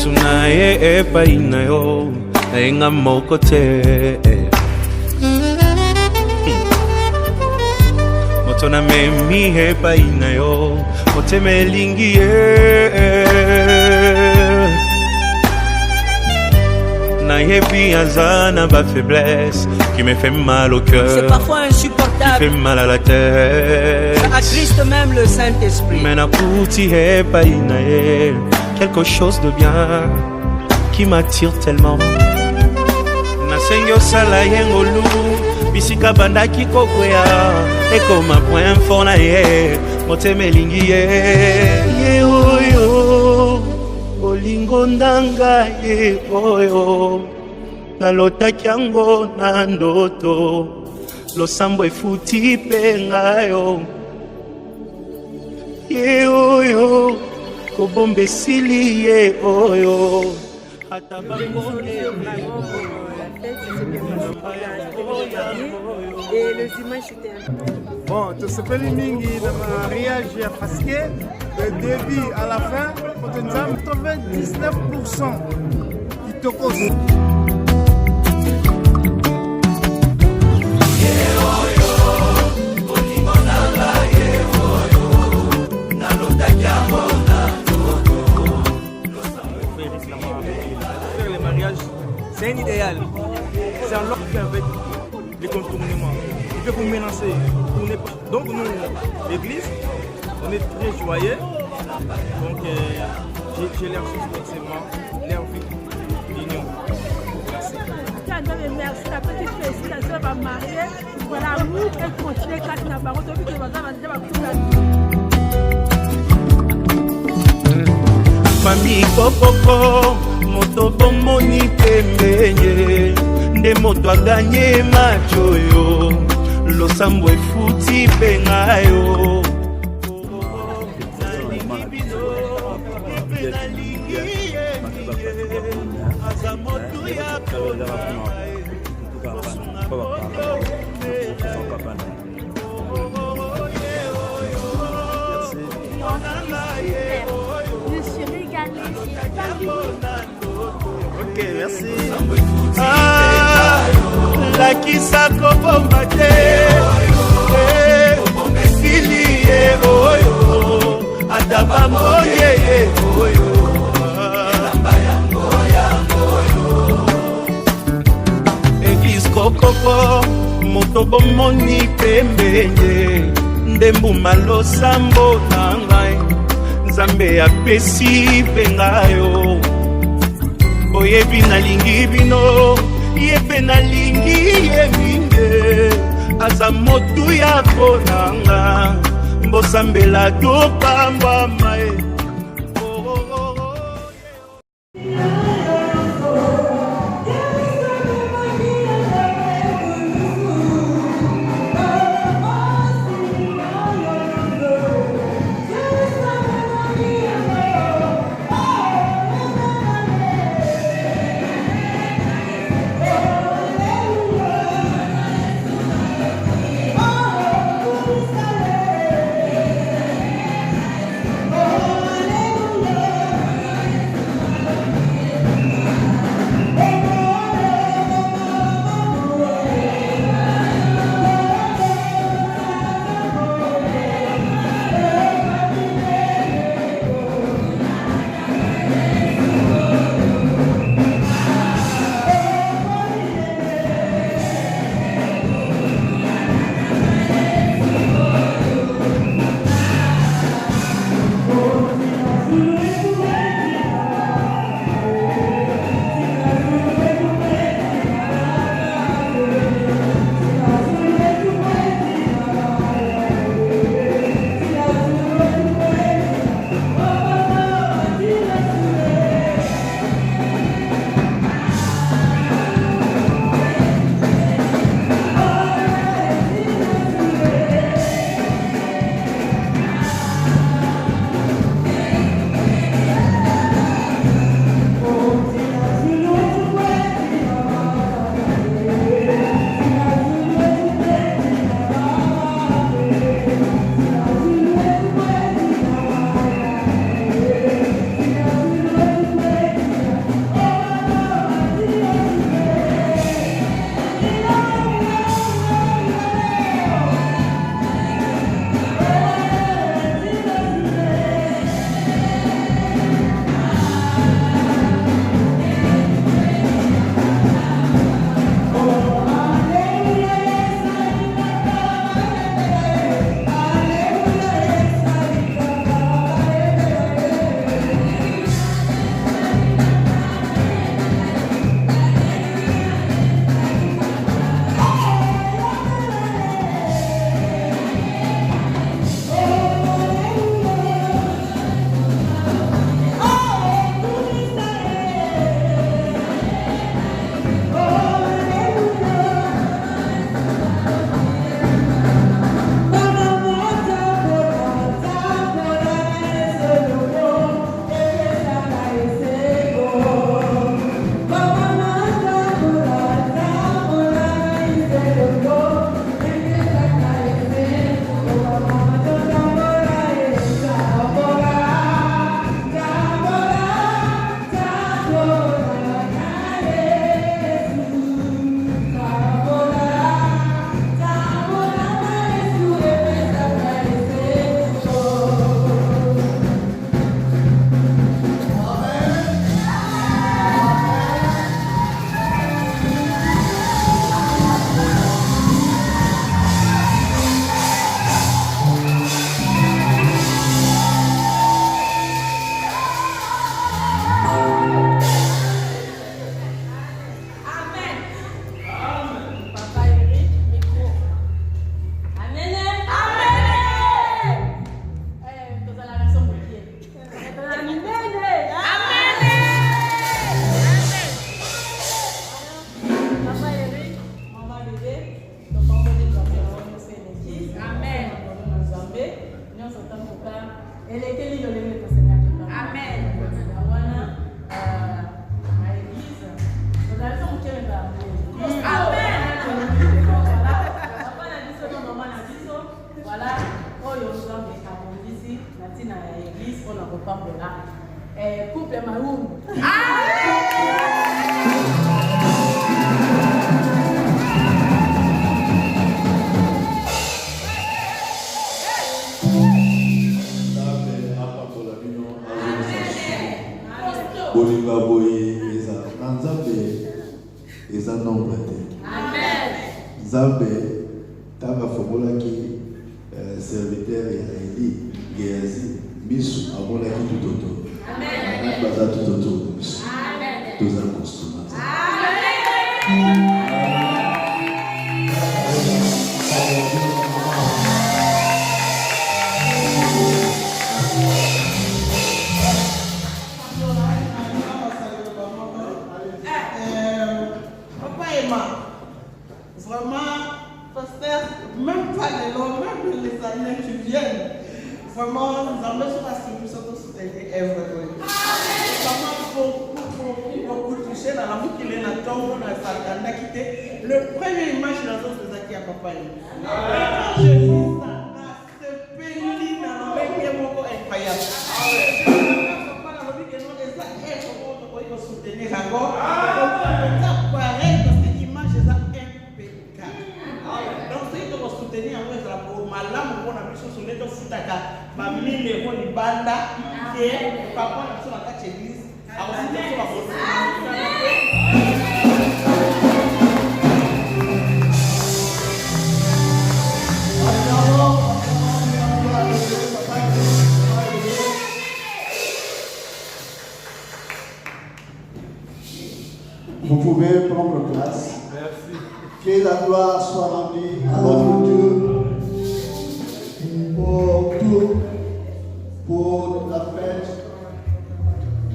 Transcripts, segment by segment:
Sunaye epa inayo Enga mokote Motona memi epa inayo Moteme lingiye Nayebi azana ba faiblesse Qui me fait mal au cœur. C'est parfois insupportable. Qui fait mal à la tête. Ça attriste même le Saint-Esprit. Mais nakuti epa inaye quelque chose de bien qui m'attire tellement. Nasengo sala yengolu bisika bandaki kokwea eko ma point fort na ye moteme lingi ye oyo olingo ndanga ye oyo nalotaki yango na ndoto losambo efuti pe ngayo ye oyo Kobombe sili ye oyo et le dimanche c'était bon, tout ce que les mingi de mariage parce que le début à la fin, on nous a 99% qui te cause. C'est un idéal, c'est un loc avec les contournements. Il fait pour mélanger. Donc nous, l'église, on est très joyeux. Donc j'ai l'air forcément l'air d'union. Merci. Merci, la petite félicitation va marier. Voilà, nous, elle continue quand on a barreau. Depuis que Famille Popoko, moto bomoni pembenye, nde moto a gagné macho yo, losambo efuti pengayo. Ok, merci. Ah, la kisako bombate, sili ye oyo, adaba moye ye oyo. Église kokoko, moto bomoni pembenye, ndembuma losambo na ngai, Nzambe apesi pengayo. Oyebi nalingi bino, yepe nalingi ye minge, aza motu ya konanga, mbosambela topamba mae. Oh pambola. Couple Maoum. Bolinga boye eza nanzambe eza nombre te. Amen. Nzambe tanga fomolaki serviteur ya Eli Geazi misu amonaki tutoto. Amen. Baza tutoto misu. Amen. Toza consommateur. Amen. Vraiment, pasteur, même pas les longs, même les années qui viennent, vraiment, nous avons sur la solution de soutenir everybody. Vraiment, beaucoup touché dans l'amour qu'il est dans le temps, dans sa quitté. Le premier image de la zone de Zaki à Papa. Quand je vis ça, c'est pénible dans le mec qui est incroyable. Papa, dans le mec qui est soutenir encore. soutenir en fait la pour malamu kuna biso soleto futaka ba 1000 euros libanda ke papa biso na kati église awasite so ba Vous pouvez prendre place. Merci. Que la gloire soit rendue à notre Dieu pour tout, pour la fête,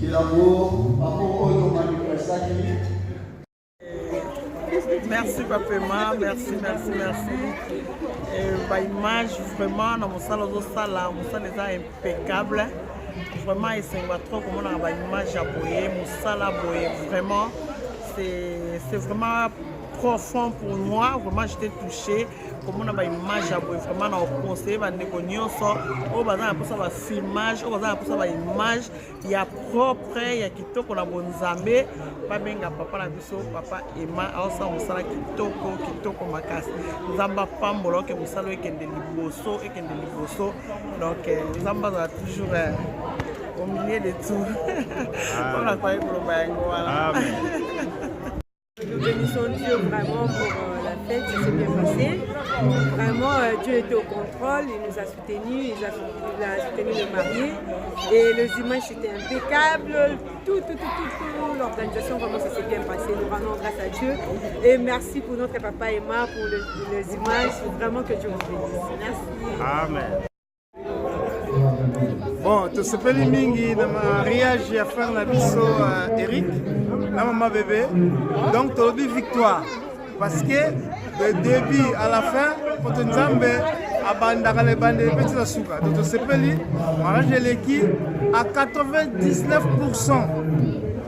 que l'amour, amour, merci Papa Emma, merci. Bah, image vraiment dans mon salon de salle, mon salon est impeccable. Vraiment, il s'en va trop comme on a une image à boyer, mon salon à boyer. Vraiment, c'est vraiment profond pour moi. Vraiment, j'étais touchée. Comme on a une image à boyer, vraiment, on a conseillé, on a pour ça, un filmage, on a pour ça, une image. Il y a propre, il y a kitoko, on a bon zambé. Pas bien, papa la biso, papa Emma, on s'en va ça, kitoko, makas. Zamba pambolo, que vous savez qu'il y a des liboso et qu'il y a des liboso. Donc, Zamba va toujours au milieu de tout. On a pas eu pour le bain, voilà. Nous bénissons Dieu vraiment pour la fête, ça s'est bien passé. Vraiment, Dieu était au contrôle, il nous a soutenus, il a soutenu le marié. Et les images étaient impeccables, tout l'organisation, vraiment ça s'est bien passé. Nous rendons grâce à Dieu. Et merci pour notre papa Emma, pour les images, vraiment que Dieu vous bénisse. Merci. Amen. Bon, tu sais mingi na mariage à faire la biso Eric, la maman bébé. Donc tu as dit victoire parce que le début à la fin, quand tu nzambe abandaka les bandes de petits asuka. Donc tu sais mariage l'équipe à 99%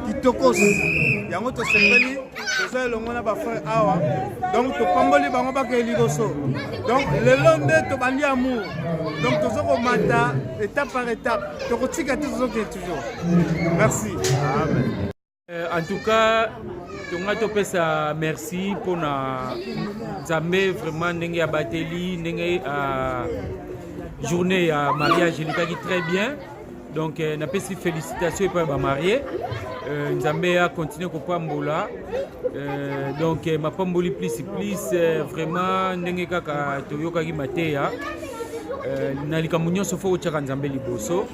qui tokos. Yango to sepeli toza elongo na ba frère awa. Donc to pamboli bango ba ke liboso. Donc le londe to bandi amour. Donc tozo ko mata étape par étape. To ko tika toujours. Merci. Amen. En tout cas, tonga topesa merci pour na Nzambe vraiment ndenge ya bateli ndenge journée ya mariage elikaki très bien. Donc na pesi félicitations pour ba marié. Nzambe a continué ko pambola. Donc ma pamboli plus vraiment ndenge kaka toyokaki mateya. Na likambo nyonso fo otya Nzambe liboso.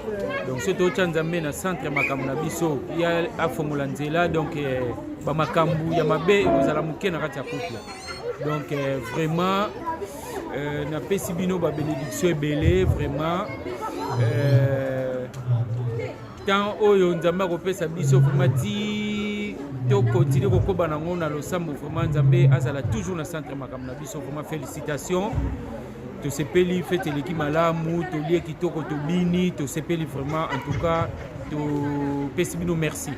Donc ce to Nzambe na centre makambo na biso ya afongola nzela donc ba makambu ya mabe kozala muke na kati ya couple. Donc vraiment na pesi bino ba bénédiction ebele vraiment tant oyo Nzambe ko pesa biso vraiment ti to continuer ko koba nango na losambo vraiment Nzambe azala toujours na centre makambo na biso vraiment félicitations. To sepeli fete leki malamu to lie kitoko to bini to sepeli vraiment en tout cas to pesi bino merci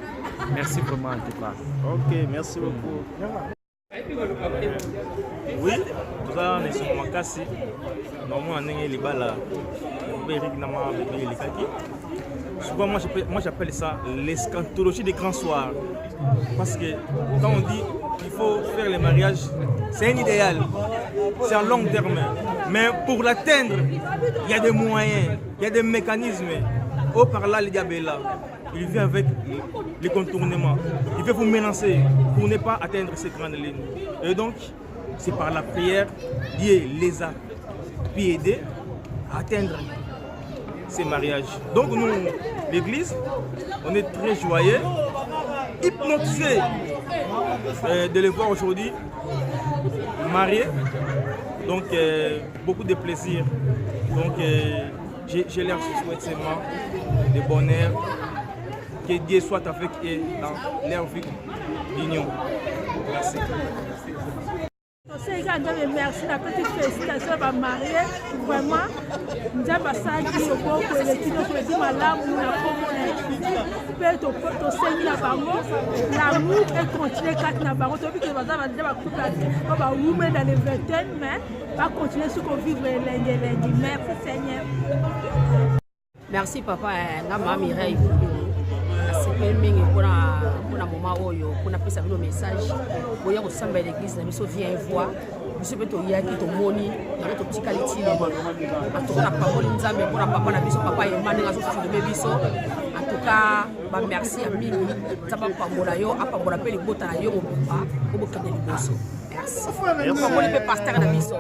vraiment en tout cas. Ok, merci beaucoup. Oui, tout ça on est sur Makasi. Normalement on est libala. Eric nama bébé likaki. souvent moi j'appelle ça l'eschatologie des grands soirs. Parce que quand on dit qu'il faut faire le mariage, c'est un idéal, c'est un long terme. Mais pour l'atteindre, il y a des moyens, il y a des mécanismes. Au par là, le diable est là. Il vient avec les contournements. Il veut vous menacer pour ne pas atteindre ces grandes lignes. Et donc, c'est par la prière, Dieu les a pu aider à atteindre ces mariages. Donc nous, l'église, on est très joyeux, hypnotisés de les voir aujourd'hui mariés. Donc beaucoup de plaisir. Donc je leur souhaite seulement de bonheur, que Dieu soit avec eux dans leur vie d'union. Merci. Merci, la petite félicitation va marier. Vraiment, nous avons passé au bon pour les qui nous dit madame, nous avons l'amour et continuer quatre navarros. Depuis que madame a déjà coupé dans les vingtaines, mais va continuer ce qu'on vit lundi. Merci Seigneur. Merci papa, maman Mireille. C'est mingi kuna moment oyo kuna pesa bino message boya ko samba l'église na biso vient voir biso beto yaki to moni na to tikali tilo en tout cas papa nzambe pour papa na biso papa yemani ngazo de biso en tout cas ba merci à mingi taba pambola yo apambola pe libota na yo papa ko bokende liboso merci papa le pasteur na biso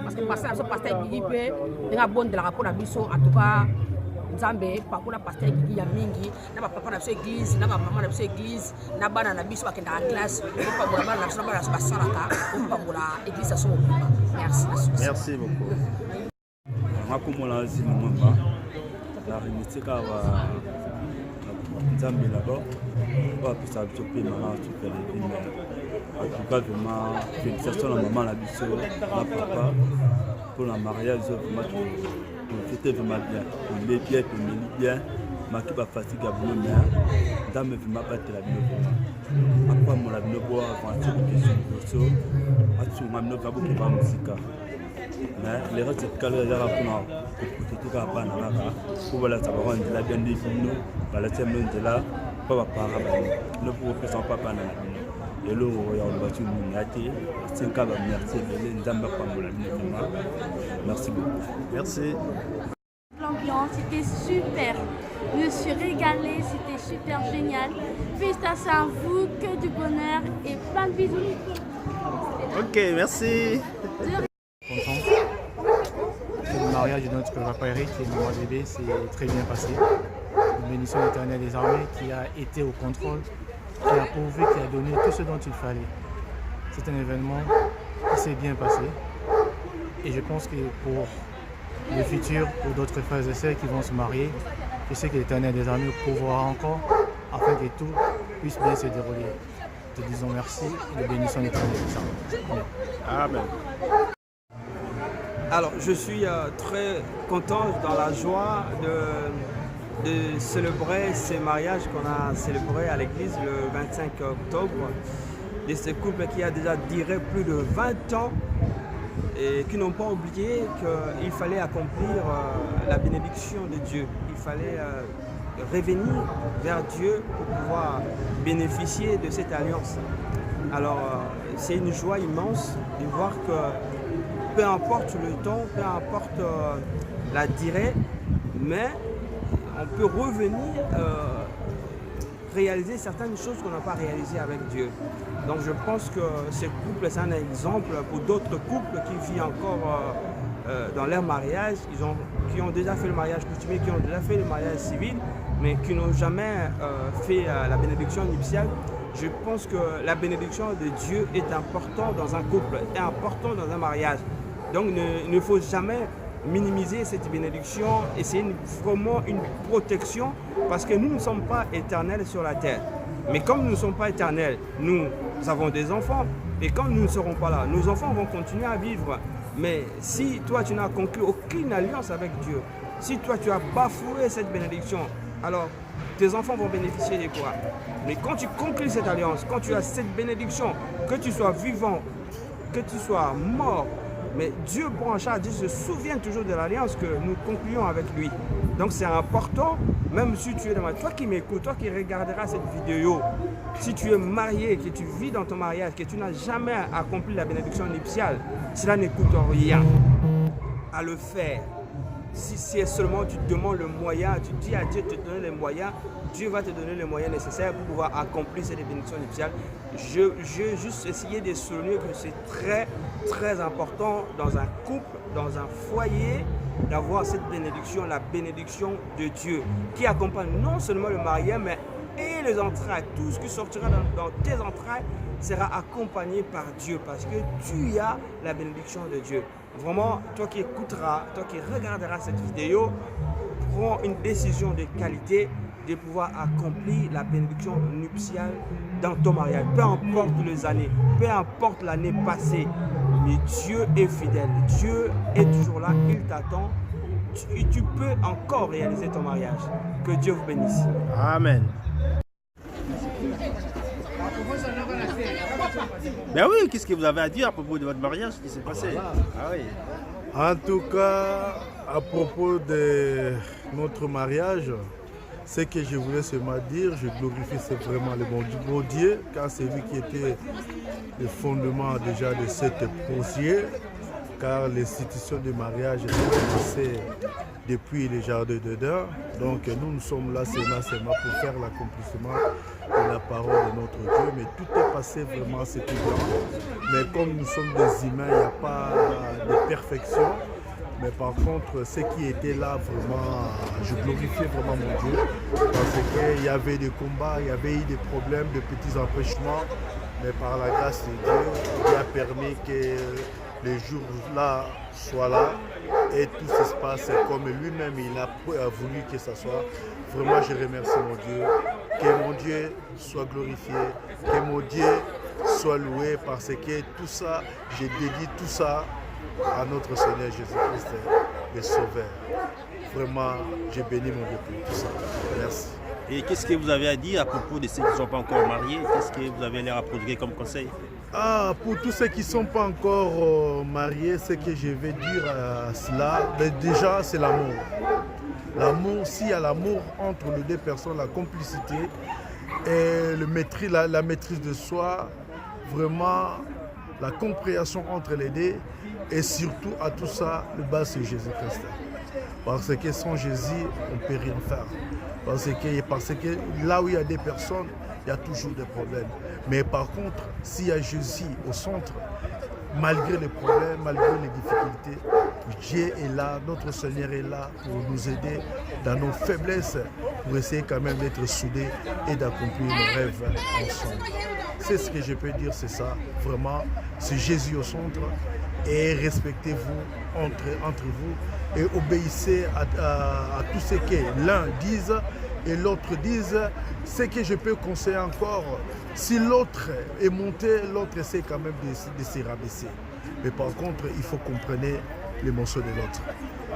parce que pasteur qui peut nga bon de la rapport na biso en tout cas Nzambe pakula pasteur qui ya mingi na papa na biso église na maman na biso église na bana na biso bakenda en classe pa bola bana na biso bana ba salaka pa bola église so merci beaucoup makomola zima mwamba la rimitika wa Nzambe là-bas va pisa biso pe maman tu fais les dîmes en tout cas vraiment félicitations à maman la biso na papa pour le mariage vraiment c'était vraiment bien. Il est bien, il est bien. Ma qui va fatiguer à vous, mais dans mes films, pas de la vie. Après, mon avis, je vais avancer des questions. Après, je vais faire beaucoup de musique. Mais les restes, c'est calé à la fin. Pour tout cas, pas na raka. Pour voilà, ça va rendre la bien des films. Voilà, c'est même de là. Pas va pas rabattre. Ne pouvez pas s'en pas na la vie. Et là, on va voiture minati. C'est un cas de merci. Les dames pas mon avis. Merci beaucoup. Merci. L'ambiance, c'était super. Je me suis régalée, c'était super génial. Félicitations à vous, que du bonheur et plein de bisous. Ok, merci. Le mariage de notre papa Eric et de maman bébé s'est très bien passé. Une bénédiction éternelle des armées qui a été au contrôle, qui a prouvé, qui a donné tout ce dont il fallait. C'est un événement qui s'est bien passé. Et je pense que pour le futur, pour d'autres frères et sœurs qui vont se marier, je sais que l'Éternel des armées pourvoira encore afin que tout puisse bien se dérouler. Te disons merci et bénissons l'Éternel des armées. Amen. Alors, je suis très content, dans la joie de célébrer ces mariages qu'on a célébrés à l'église le 25 octobre. De ce couple qui a déjà duré plus de 20 ans et qui n'ont pas oublié qu'il fallait accomplir la bénédiction de Dieu. Il fallait revenir vers Dieu pour pouvoir bénéficier de cette alliance. Alors, c'est une joie immense de voir que peu importe le temps, peu importe la durée, mais on peut revenir réaliser certaines choses qu'on n'a pas réalisées avec Dieu. Donc je pense que ce couple, c'est un exemple pour d'autres couples qui vivent encore dans leur mariage, qui ont déjà fait le mariage coutumier, qui ont déjà fait le mariage civil, mais qui n'ont jamais fait la bénédiction nuptiale. Je pense que la bénédiction de Dieu est importante dans un couple, est importante dans un mariage. Donc il ne faut jamais minimiser cette bénédiction et c'est vraiment une protection parce que nous ne sommes pas éternels sur la terre. Mais comme nous ne sommes pas éternels, nous avons des enfants et quand nous ne serons pas là, nos enfants vont continuer à vivre. Mais si toi tu n'as conclu aucune alliance avec Dieu, si toi tu as bafoué cette bénédiction, alors tes enfants vont bénéficier de quoi? Mais quand tu conclus cette alliance, quand tu as cette bénédiction, que tu sois vivant, que tu sois mort, Mais Dieu prend en charge, Dieu se souvient toujours de l'alliance que nous concluons avec lui. Donc c'est important, même si tu es dans toi qui m'écoutes, toi qui regarderas cette vidéo, si tu es marié, que tu vis dans ton mariage, que tu n'as jamais accompli la bénédiction nuptiale, cela ne coûte rien à le faire. Si c'est seulement tu demandes le moyen, tu dis à Dieu de te donner les moyens, Dieu va te donner les moyens nécessaires pour pouvoir accomplir cette bénédiction nuptiale. Je vais juste essayer de souligner que c'est très important dans un couple, dans un foyer, d'avoir cette bénédiction, la bénédiction de Dieu, qui accompagne non seulement le mariage, mais et les entrailles. Tout ce qui sortira dans tes entrailles sera accompagné par Dieu, parce que tu as la bénédiction de Dieu. Vraiment, toi qui écouteras, toi qui regarderas cette vidéo, prends une décision de qualité de pouvoir accomplir la bénédiction nuptiale dans ton mariage. Peu importe les années, peu importe l'année passée, mais Dieu est fidèle. Dieu est toujours là, il t'attend. Tu peux encore réaliser ton mariage. Que Dieu vous bénisse. Amen. Ben oui, qu'est-ce que vous avez à dire à propos de votre mariage qui s'est passé? Ah oui. En tout cas, à propos de notre mariage, ce que je voulais seulement dire, je glorifie c'est vraiment le bon Dieu, car c'est lui qui était le fondement déjà de cette projet, car l'institution du mariage est commencée depuis les jardins d'Éden. Donc nous sommes là seulement pour faire l'accomplissement de la parole de notre Dieu, mais tout est passé vraiment, c'était bien. Mais comme nous sommes des humains, il n'y a pas de perfection. Mais par contre, ce qui était là, vraiment, je glorifiais vraiment mon Dieu, parce qu'il y avait des combats, il y avait eu des problèmes, de petits empêchements, mais par la grâce de Dieu, il a permis que les jours-là soient là et tout se passe comme lui-même il a voulu que ça soit. Vraiment, je remercie mon Dieu, que mon Dieu soit glorifié, que mon Dieu soit loué, parce que tout ça, j'ai dédié tout ça à notre Seigneur Jésus-Christ, le Sauveur. Vraiment, j'ai béni mon Dieu pour tout ça. Merci. Et qu'est-ce que vous avez à dire à propos de ceux qui ne sont pas encore mariés? Qu'est-ce que vous avez l'air à prodiguer comme conseil? Pour tous ceux qui ne sont pas encore mariés, ce que je vais dire à cela, déjà c'est l'amour. L'amour, s'il y a l'amour entre les deux personnes, la complicité et la maîtrise de soi, vraiment la compréhension entre les deux, et surtout à tout ça, le bas c'est Jésus-Christ. Parce que sans Jésus, on ne peut rien faire. Parce que là où il y a des personnes, il y a toujours des problèmes. Mais par contre, s'il y a Jésus au centre, malgré les problèmes, malgré les difficultés, Dieu est là, notre Seigneur est là pour nous aider dans nos faiblesses, pour essayer quand même d'être soudés et d'accomplir nos rêves ensemble. C'est ce que je peux dire, c'est ça. Vraiment, c'est Jésus au centre, et respectez-vous entre vous et obéissez à tout ce que l'un dise et l'autre dise. Ce que je peux conseiller encore, si l'autre est monté, l'autre essaie quand même de se rabaisser. Mais par contre, il faut comprendre l'émotion de l'autre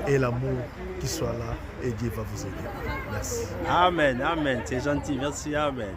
et l'amour qui soit là, et Dieu va vous aider. Merci. Amen, amen, c'est gentil, merci, amen.